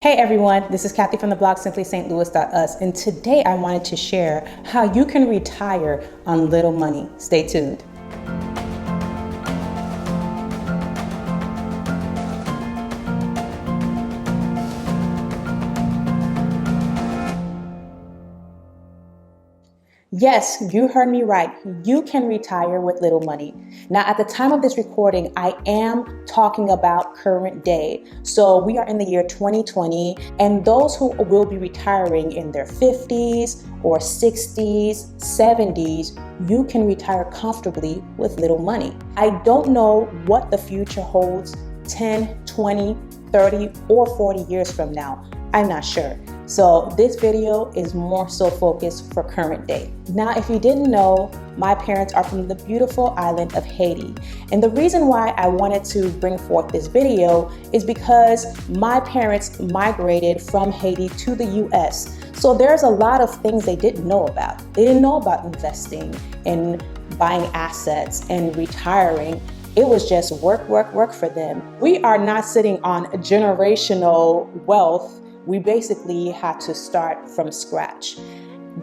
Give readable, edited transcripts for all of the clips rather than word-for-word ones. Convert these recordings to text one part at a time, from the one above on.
Hey everyone, this is Kathy from the blog simplystlouis.us, and today I wanted to share how you can retire on little money. Stay tuned. Yes, you heard me right. You can retire with little money. Now, at the time of this recording, I am talking about current day. So we are in the year 2020, and those who will be retiring in their 50s or 60s, 70s, you can retire comfortably with little money. I don't know what the future holds 10, 20, 30, or 40 years from now. I'm not sure. So this video is more so focused for current day. Now, if you didn't know, my parents are from the beautiful island of Haiti. And the reason why I wanted to bring forth this video is because my parents migrated from Haiti to the US. So there's a lot of things they didn't know about. They didn't know about investing and buying assets and retiring. It was just work, work, work for them. We are not sitting on generational wealth. We basically had to start from scratch.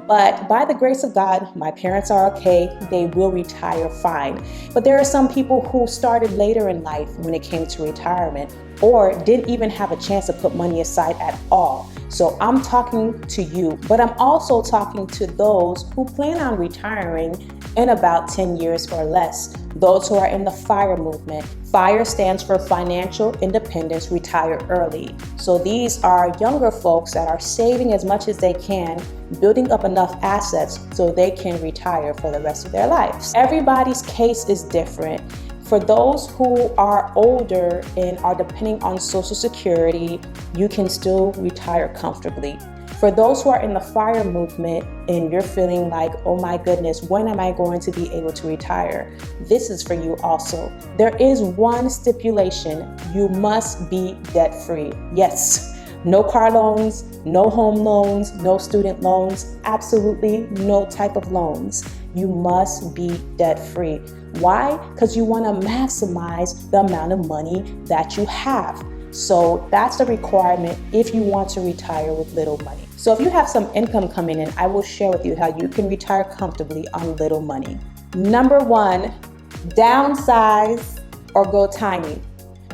But by the grace of God, my parents are okay. They will retire fine. But there are some people who started later in life when it came to retirement, or didn't even have a chance to put money aside at all. So I'm talking to you, but I'm also talking to those who plan on retiring in about 10 years or less. Those who are in the FIRE movement. FIRE stands for Financial Independence, Retire Early. So these are younger folks that are saving as much as they can, building up enough assets so they can retire for the rest of their lives. Everybody's case is different. For those who are older and are depending on Social Security, you can still retire comfortably. For those who are in the FIRE movement and you're feeling like, oh my goodness, when am I going to be able to retire? This is for you also. There is one stipulation: you must be debt-free. Yes, no car loans, no home loans, no student loans, absolutely no type of loans. You must be debt-free. Why? Because you want to maximize the amount of money that you have. So that's the requirement if you want to retire with little money. So if you have some income coming in, I will share with you how you can retire comfortably on little money. Number one, downsize or go tiny.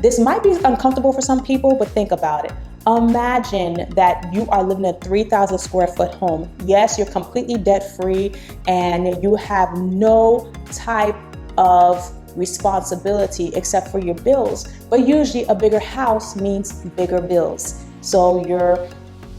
This might be uncomfortable for some people, but think about it. Imagine that you are living in a 3,000 square foot home. Yes, you're completely debt free and you have no type of responsibility except for your bills. But usually a bigger house means bigger bills. So your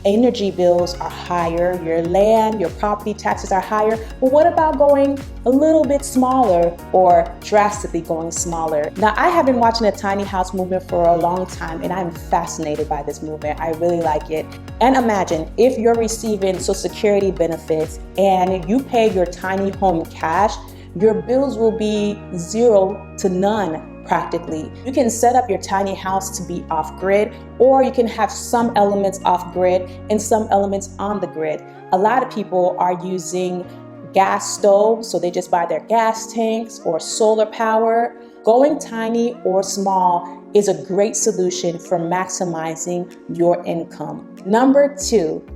energy bills are higher, your land, your property taxes are higher. But what about going a little bit smaller or drastically going smaller? Now, I have been watching the tiny house movement for a long time and I'm fascinated by this movement. I really like it. And imagine if you're receiving Social Security benefits and you pay your tiny home cash, your bills will be 0 to none. Practically. You can set up your tiny house to be off grid, or you can have some elements off grid and some elements on the grid. A lot of people are using gas stoves, so they just buy their gas tanks or solar power. Going tiny or small is a great solution for maximizing your income. Number two,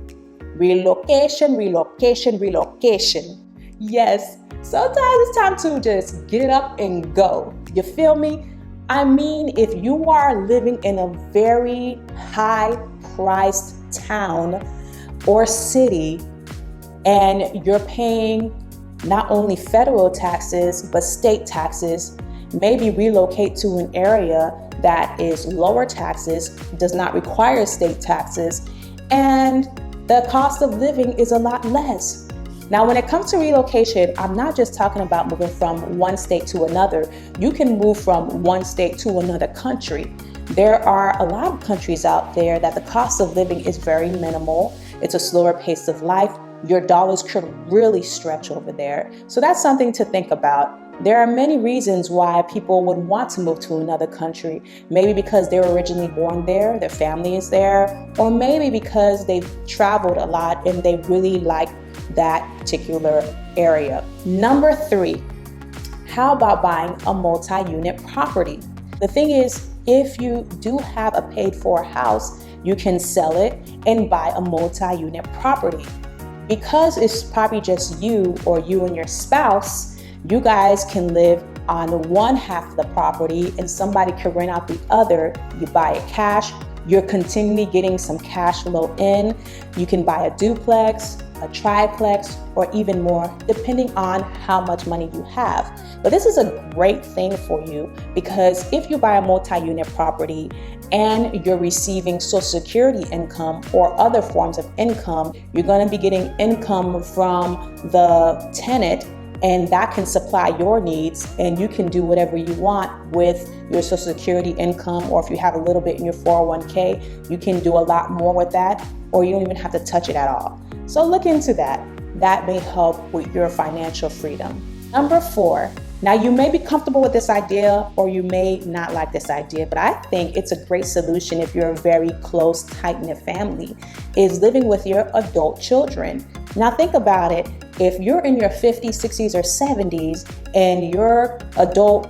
relocation, relocation, relocation. Yes, sometimes it's time to just get up and go. You feel me? I mean, if you are living in a very high-priced town or city and you're paying not only federal taxes, but state taxes, maybe relocate to an area that is lower taxes, does not require state taxes, and the cost of living is a lot less. Now, when it comes to relocation, I'm not just talking about moving from one state to another. You can move from one state to another country. There are a lot of countries out there that the cost of living is very minimal. It's a slower pace of life. Your dollars could really stretch over there. So that's something to think about. There are many reasons why people would want to move to another country. Maybe because they were originally born there, their family is there, or maybe because they've traveled a lot and they really like that particular area. Number three, how about buying a multi-unit property? The thing is, if you do have a paid for house, you can sell it and buy a multi-unit property. Because it's probably just you or you and your spouse, you guys can live on one half of the property and somebody can rent out the other. You buy it cash, you're continually getting some cash flow in. You can buy a duplex, a triplex, or even more, depending on how much money you have. But this is a great thing for you because if you buy a multi-unit property and you're receiving Social Security income or other forms of income, you're going to be getting income from the tenant, and that can supply your needs, and you can do whatever you want with your Social Security income, or if you have a little bit in your 401k, you can do a lot more with that, or you don't even have to touch it at all. So look into that. That may help with your financial freedom. Number 4. Now, you may be comfortable with this idea or you may not like this idea, but I think it's a great solution if you're a very close, tight-knit family, is living with your adult children. Now, think about it. If you're in your 50s, 60s, or 70s and your adult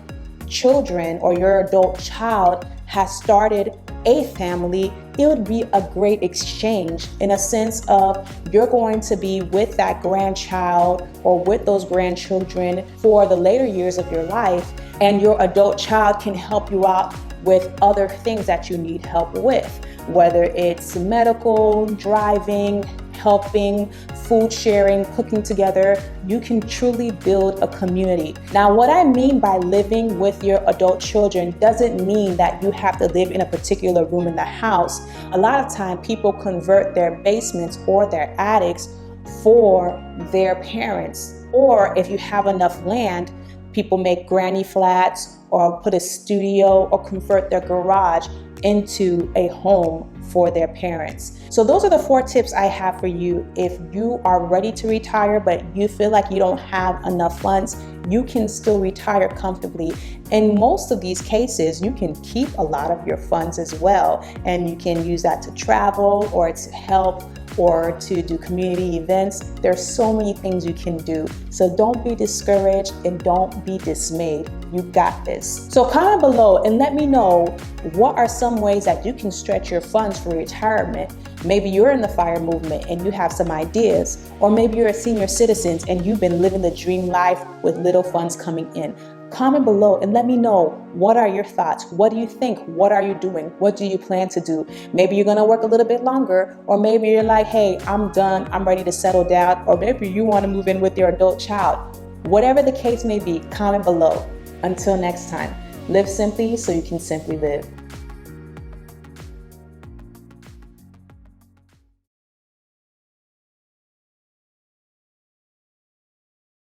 children or your adult child has started a family, it would be a great exchange in a sense of you're going to be with that grandchild or with those grandchildren for the later years of your life, and your adult child can help you out with other things that you need help with, whether it's medical, driving, helping, food sharing, cooking together. You can truly build a community. Now, what I mean by living with your adult children doesn't mean that you have to live in a particular room in the house. A lot of time people convert their basements or their attics for their parents. Or if you have enough land, people make granny flats or put a studio or convert their garage into a home for their parents. So those are the 4 tips I have for you. If you are ready to retire, but you feel like you don't have enough funds, you can still retire comfortably. In most of these cases, you can keep a lot of your funds as well, and you can use that to travel or to help or to do community events. There's so many things you can do. So don't be discouraged and don't be dismayed. You got this. So comment below and let me know what are some ways that you can stretch your funds for retirement. Maybe you're in the FIRE movement and you have some ideas, or maybe you're a senior citizen and you've been living the dream life with little funds coming in. Comment below and let me know, what are your thoughts? What do you think? What are you doing? What do you plan to do? Maybe you're going to work a little bit longer, or maybe you're like, hey, I'm done. I'm ready to settle down. Or maybe you want to move in with your adult child. Whatever the case may be, comment below. Until next time, live simply so you can simply live.